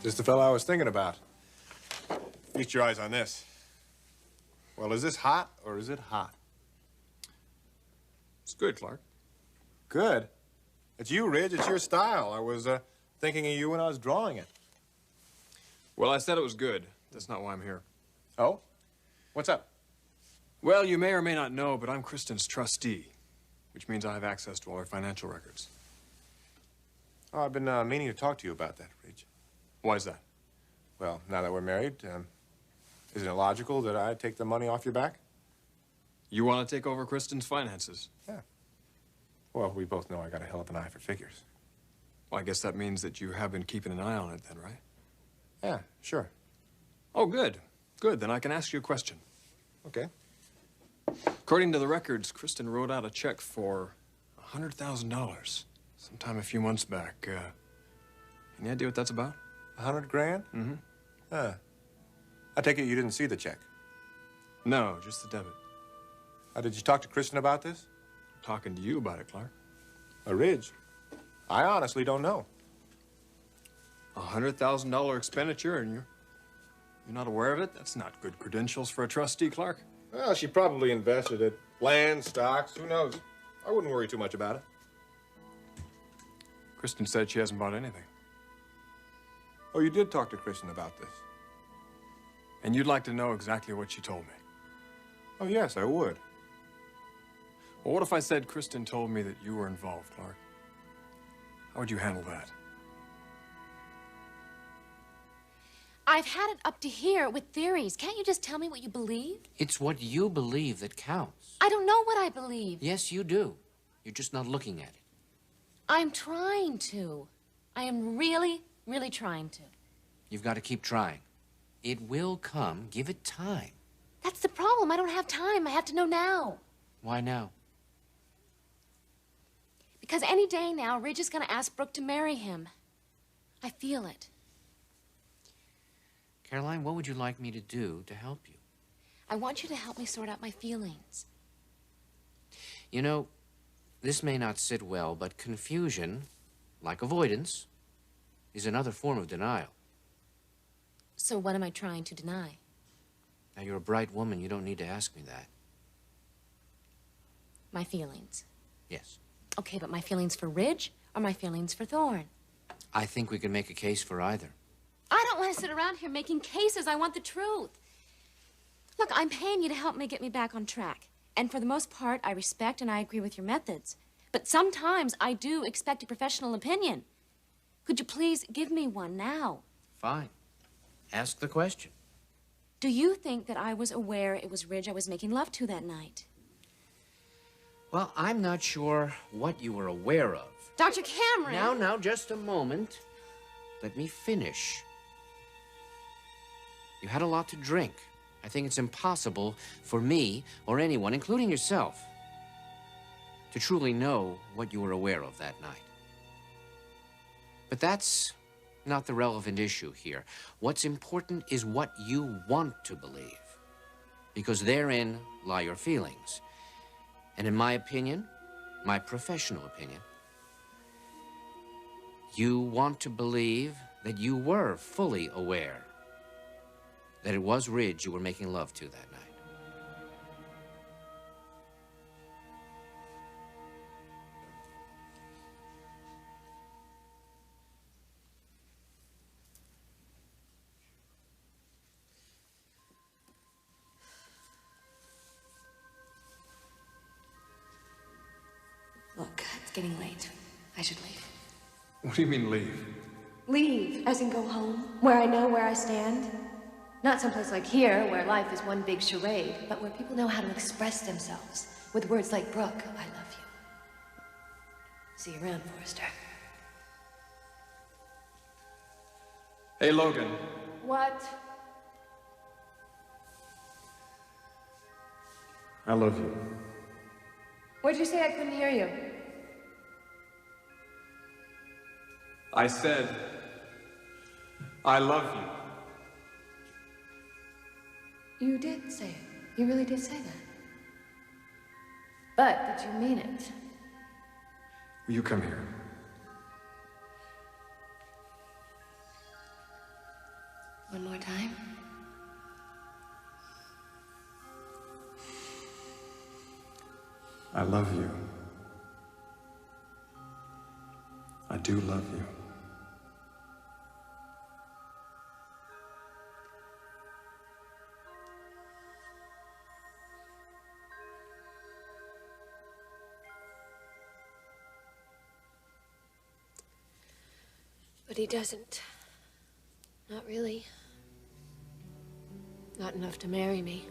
Just the fellow I was thinking about. Feast your eyes on this. Well, is this hot or is it hot? It's good, Clarke. Good? It's you, Ridge. It's your style. I was thinking of you when I was drawing it. Well, I said it was good. That's not why I'm here. Oh? What's up? Well, you may or may not know, but I'm Kristen's trustee, which means I have access to all her financial records. Oh, I've been meaning to talk to you about that, Ridge. Why is that? Well, now that we're married, isn't it logical that I take the money off your back? You want to take over Kristen's finances? Yeah. Well, we both know I got a hell of an eye for figures. Well, I guess that means that you have been keeping an eye on it then, right? Yeah, sure. Oh, good. Good. Then I can ask you a question. Okay. According to the records, Kristen wrote out a check for $100,000 sometime a few months back. Any idea what that's about? 100 grand? Mm-hmm. I take it you didn't see the check. No, just the debit. Did you talk to Kristen about this? I'm talking to you about it, Clarke. Ridge, I honestly don't know. $100,000 expenditure and you're not aware of it? That's not good credentials for a trustee, Clarke. Well, she probably invested it. Land, stocks, who knows? I wouldn't worry too much about it. Kristen said she hasn't bought anything. Oh, you did talk to Kristen about this? And you'd like to know exactly what she told me? Oh, yes, I would. Well, what if I said Kristen told me that you were involved, Clarke? How would you handle that? I've had it up to here with theories. Can't you just tell me what you believe? It's what you believe that counts. I don't know what I believe. Yes, you do. You're just not looking at it. I'm trying to. I am really, really trying to. You've got to keep trying. It will come. Give it time. That's the problem. I don't have time. I have to know now. Why now? Because any day now, Ridge is going to ask Brooke to marry him. I feel it. Caroline, what would you like me to do to help you? I want you to help me sort out my feelings. You know, this may not sit well, but confusion, like avoidance, is another form of denial. So what am I trying to deny? Now, you're a bright woman. You don't need to ask me that. My feelings. Yes. Okay, but my feelings for Ridge or my feelings for Thorne? I think we can make a case for either. I don't want to sit around here making cases. I want the truth. Look, I'm paying you to help me get me back on track. And for the most part, I respect and I agree with your methods. But sometimes I do expect a professional opinion. Could you please give me one now? Fine. Ask the question. Do you think that I was aware it was Ridge I was making love to that night? Well, I'm not sure what you were aware of. Dr. Cameron! Now, just a moment. Let me finish. You had a lot to drink. I think it's impossible for me or anyone, including yourself, to truly know what you were aware of that night. But that's not the relevant issue here. What's important is what you want to believe, because therein lie your feelings. And in my opinion, my professional opinion, you want to believe that you were fully aware that it was Ridge you were making love to that night. Look, it's getting late. I should leave. What do you mean, leave? Leave, as in go home, where I know where I stand. Not someplace like here, where life is one big charade, but where people know how to express themselves with words like, Brooke, I love you. See you around, Forrester. Hey, Logan. What? I love you. What'd you say? I couldn't hear you. I said, I love you. You did say it. You really did say that. But did you mean it? Will you come here? I love you. I do love you. But he doesn't. Not really. Not enough to marry me.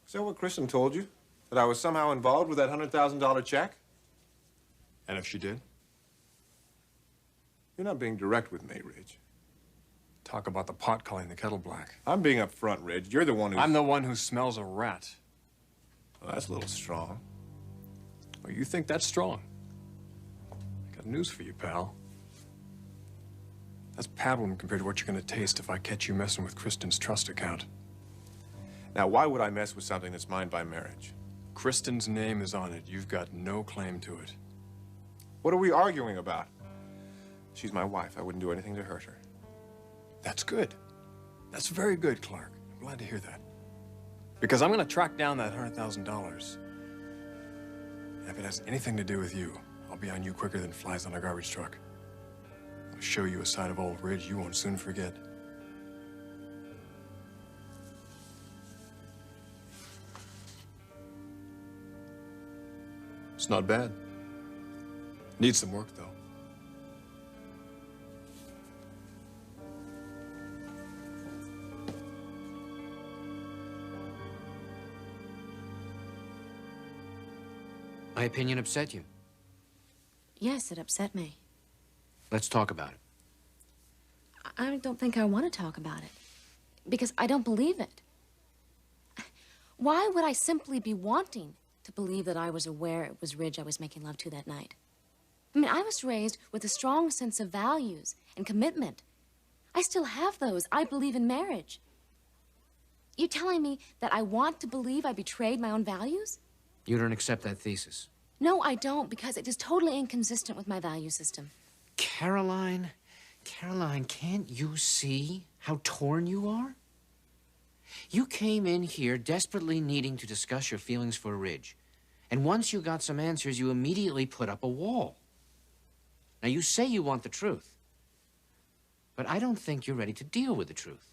Is that what Kristen told you? That I was somehow involved with that $100,000 check? And if she did? You're not being direct with me, Ridge. Talk about the pot calling the kettle black. I'm being upfront, Ridge. You're the one who... I'm the one who smells a rat. Well, that's a little strong. Well, you think that's strong? I got news for you, pal. That's pablum compared to what you're gonna taste if I catch you messing with Kristen's trust account. Now, why would I mess with something that's mine by marriage? Kristen's name is on it. You've got no claim to it. What are we arguing about? She's my wife. I wouldn't do anything to hurt her. That's good. That's very good, Clarke. I'm glad to hear that. Because I'm gonna track down that $100,000. And if it has anything to do with you, I'll be on you quicker than flies on a garbage truck. I'll show you a side of old Ridge you won't soon forget. It's not bad. Needs some work, though. My opinion upset you. Yes, it upset me. Let's talk about it. I don't think I want to talk about it. Because I don't believe it. Why would I simply be wanting to believe that I was aware it was Ridge I was making love to that night? I mean, I was raised with a strong sense of values and commitment. I still have those. I believe in marriage. You're telling me that I want to believe I betrayed my own values? You don't accept that thesis. No, I don't, because it is totally inconsistent with my value system. Caroline, can't you see how torn you are? You came in here desperately needing to discuss your feelings for Ridge. And once you got some answers, you immediately put up a wall. Now, you say you want the truth. But I don't think you're ready to deal with the truth.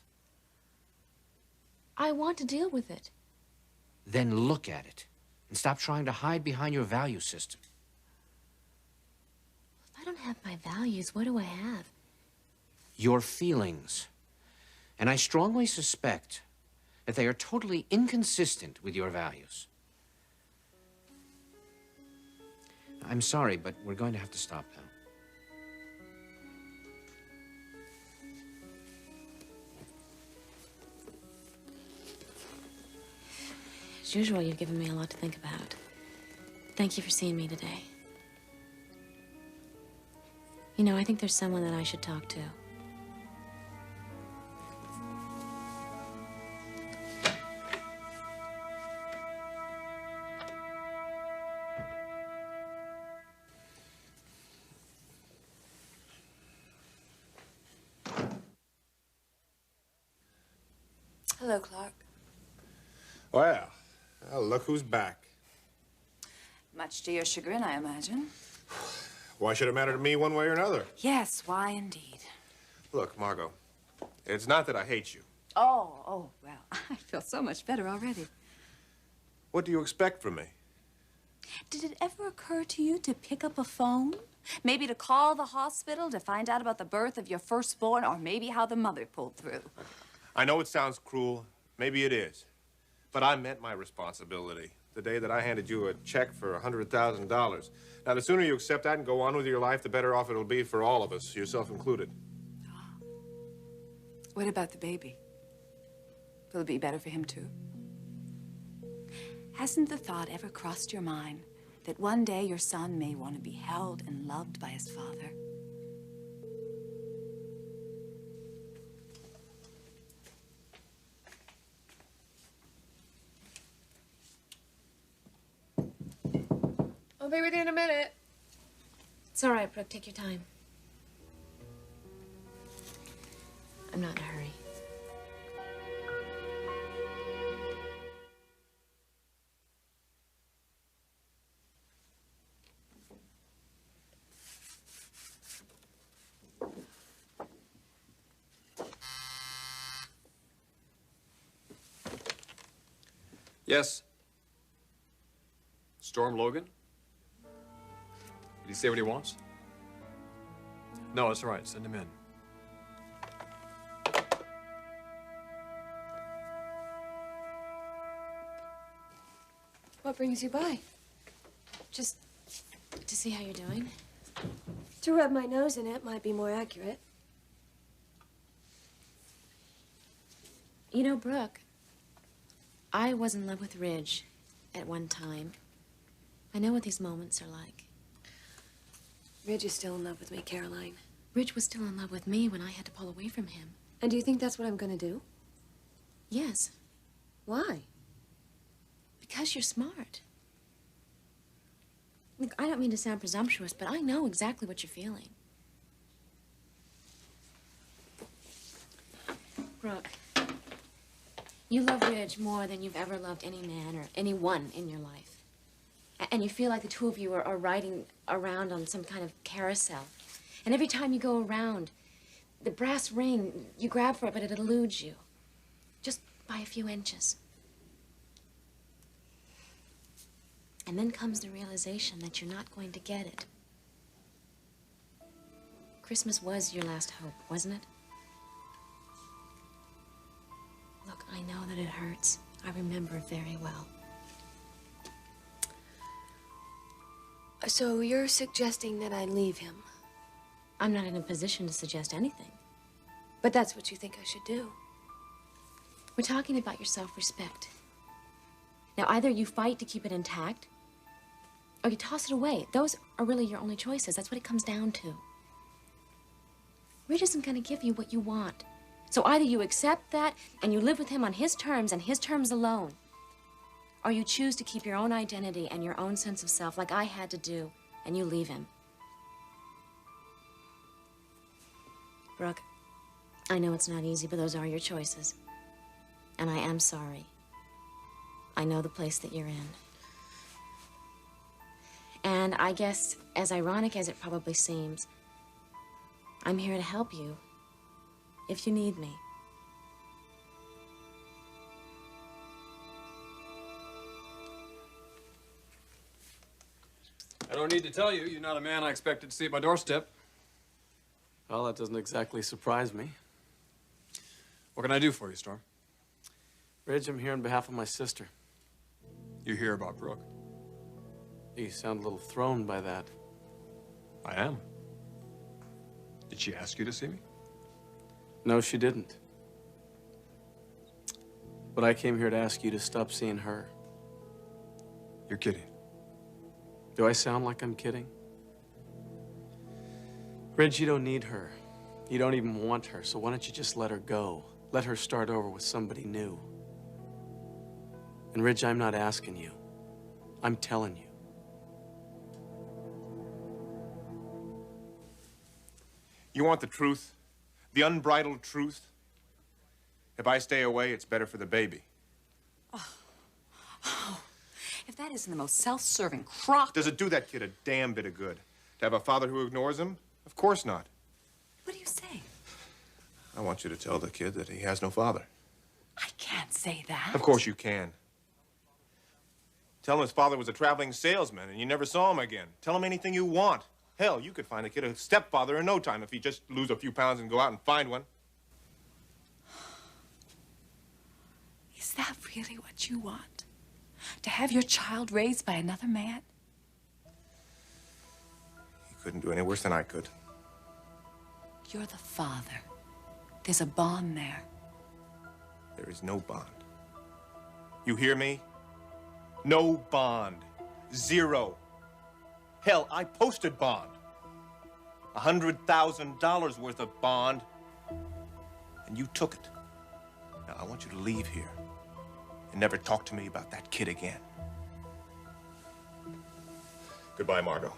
I want to deal with it. Then look at it. And stop trying to hide behind your value system. If I don't have my values, what do I have? Your feelings. And I strongly suspect that they are totally inconsistent with your values. I'm sorry, but we're going to have to stop now. As usual, you've given me a lot to think about. Thank you for seeing me today. You know, I think there's someone that I should talk to. Hello, Clarke. Well, look who's back. Much to your chagrin, I imagine. Why should it matter to me one way or another? Yes, why indeed. Look, Margo, it's not that I hate you. Oh, well, I feel so much better already. What do you expect from me? Did it ever occur to you to pick up a phone? Maybe to call the hospital to find out about the birth of your firstborn, or maybe how the mother pulled through? I know it sounds cruel. Maybe it is. But I meant my responsibility. the day that I handed you a check for $100,000. Now, the sooner you accept that and go on with your life, the better off it'll be for all of us, yourself included. What about the baby? Will it be better for him, too? Hasn't the thought ever crossed your mind that one day your son may want to be held and loved by his father? I'll be with you in a minute. It's all right, Brooke. Take your time. I'm not in a hurry. Yes. Storm Logan? Did he say what he wants? No, it's all right. Send him in. What brings you by? Just to see how you're doing? To rub my nose in it might be more accurate. You know, Brooke, I was in love with Ridge at one time. I know what these moments are like. Ridge is still in love with me, Caroline. Ridge was still in love with me when I had to pull away from him. And do you think that's what I'm gonna do? Yes, Why? because you're smart. Look, I don't mean to sound presumptuous, but I know exactly what you're feeling. Brooke, you love Ridge more than you've ever loved any man or anyone in your life. And you feel like the two of you are riding around on some kind of carousel. And every time you go around, the brass ring, you grab for it, but it eludes you. Just by a few inches. And then comes the realization that you're not going to get it. Christmas was your last hope, wasn't it? Look, I know that it hurts. I remember very well. So you're suggesting that I leave him? I'm not in a position to suggest anything. But that's what you think I should do. We're talking about your self-respect. Now, either you fight to keep it intact, or you toss it away. Those are really your only choices. That's what it comes down to. Ridge isn't going to give you what you want. So either you accept that and you live with him on his terms and his terms alone, or you choose to keep your own identity and your own sense of self like I had to do, and you leave him. Brooke, I know it's not easy, but those are your choices. And I am sorry. I know the place that you're in. And I guess, as ironic as it probably seems, I'm here to help you if you need me. I don't need to tell you, you're not a man I expected to see at my doorstep. Well, that doesn't exactly surprise me. What can I do for you, Storm? Ridge, I'm here on behalf of my sister. You hear about Brooke? You sound a little thrown by that. I am. Did she ask you to see me? No, she didn't. But I came here to ask you to stop seeing her. You're kidding. Do I sound like I'm kidding? Ridge, you don't need her. You don't even want her, so why don't you just let her go? Let her start over with somebody new. And Ridge, I'm not asking you. I'm telling you. You want the truth? The unbridled truth? If I stay away, it's better for the baby. If that isn't the most self-serving crock... Does it do that kid a damn bit of good? To have a father who ignores him? Of course not. What do you say? I want you to tell the kid that he has no father. I can't say that. Of course you can. Tell him his father was a traveling salesman and you never saw him again. Tell him anything you want. Hell, you could find the kid a stepfather in no time if he just lose a few pounds and go out and find one. Is that really what you want? To have your child raised by another man? He couldn't do any worse than I could. You're the father. There's a bond there. There is no bond. You hear me? No bond. Zero. Hell, I posted bond. $100,000 worth of bond. And you took it. Now, I want you to leave here and never talk to me about that kid again. Goodbye, Margo.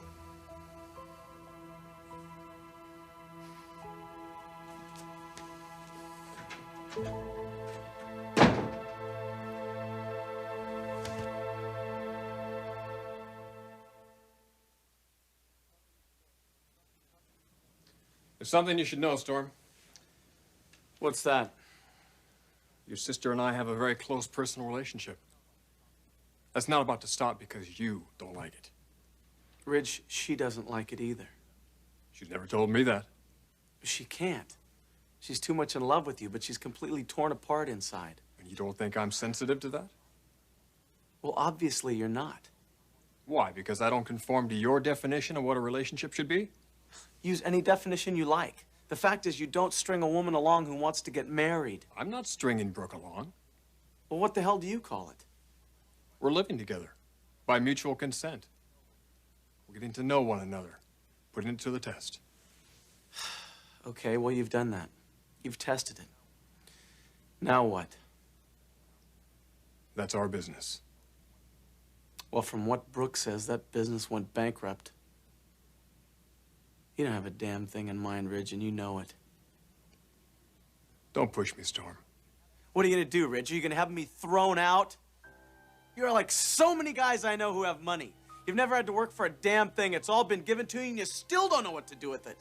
There's something you should know, Storm. What's that? Your sister and I have a very close personal relationship. That's not about to stop because you don't like it. Ridge, she doesn't like it either. She's never told me that. She can't. She's too much in love with you, but she's completely torn apart inside. And you don't think I'm sensitive to that? Well, obviously you're not. Why? Because I don't conform to your definition of what a relationship should be? Use any definition you like. The fact is you don't string a woman along who wants to get married. I'm not stringing Brooke along. Well, what the hell do you call it? We're living together by mutual consent. We're getting to know one another, putting it to the test. Okay, well, you've done that. You've tested it. Now what? That's our business. Well, from what Brooke says, that business went bankrupt. You don't have a damn thing in mind, Ridge, and you know it. Don't push me, Storm. What are you gonna do, Ridge? Are you gonna have me thrown out? You're like so many guys I know who have money. You've never had to work for a damn thing. It's all been given to you, and you still don't know what to do with it.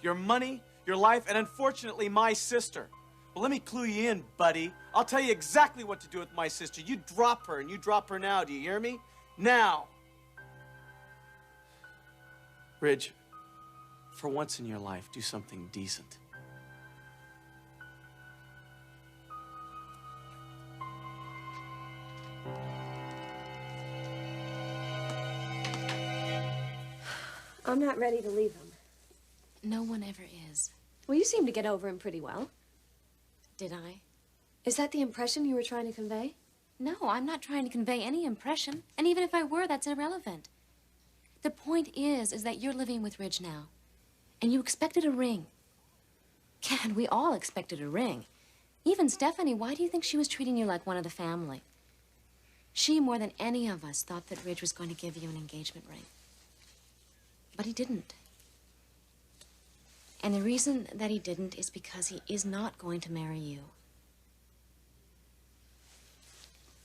Your money, your life, and unfortunately, my sister. Well, let me clue you in, buddy. I'll tell you exactly what to do with my sister. You drop her, and you drop her now. Do you hear me? Now! Ridge, for once in your life, do something decent. I'm not ready to leave him. No one ever is. Well, you seem to get over him pretty well. Did I? Is that the impression you were trying to convey? No, I'm not trying to convey any impression. And even if I were, that's irrelevant. The point is that you're living with Ridge now. And you expected a ring. Gad, we all expected a ring. Even Stephanie, why do you think she was treating you like one of the family? She, more than any of us, thought that Ridge was going to give you an engagement ring. But he didn't. And the reason that he didn't is because he is not going to marry you.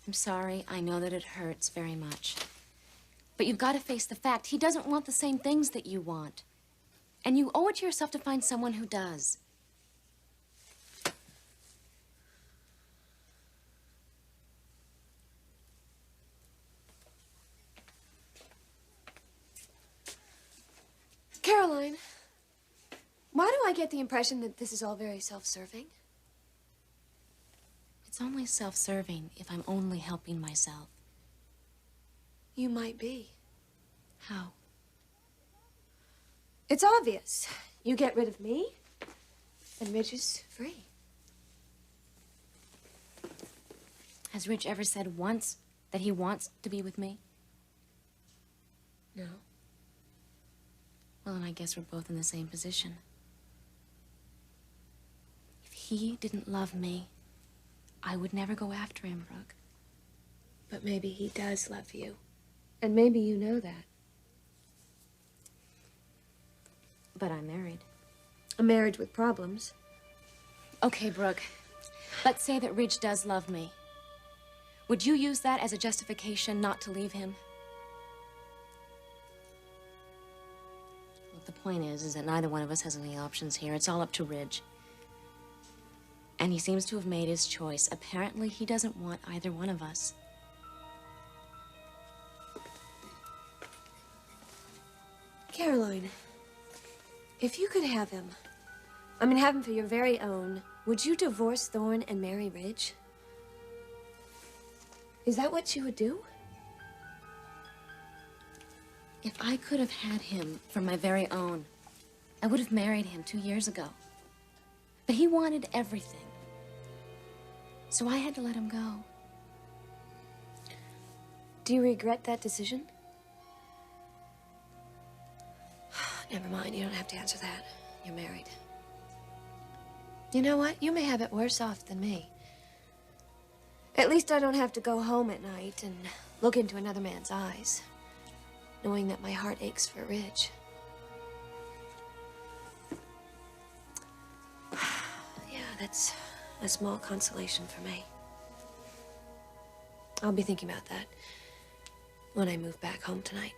I'm sorry, I know that it hurts very much. But you've got to face the fact he doesn't want the same things that you want. And you owe it to yourself to find someone who does. Caroline, why do I get the impression that this is all very self-serving? It's only self-serving if I'm only helping myself. You might be. How? It's obvious. You get rid of me, and Ridge is free. Has Ridge ever said once that he wants to be with me? No. Well, then I guess we're both in the same position. If he didn't love me, I would never go after him, Brooke. But maybe he does love you. And maybe you know that. But I'm married. A marriage with problems. Okay, Brooke. Let's say that Ridge does love me. Would you use that as a justification not to leave him? Look, the point is that neither one of us has any options here. It's all up to Ridge. And he seems to have made his choice. Apparently, he doesn't want either one of us. Caroline, if you could have him, have him for your very own, would you divorce Thorne and marry Ridge? Is that what you would do? If I could have had him for my very own, I would have married him 2 years ago. But he wanted everything. So I had to let him go. Do you regret that decision? Never mind, you don't have to answer that. You're married. You know what? You may have it worse off than me. At least I don't have to go home at night and look into another man's eyes, knowing that my heart aches for Ridge. Yeah, that's a small consolation for me. I'll be thinking about that when I move back home tonight.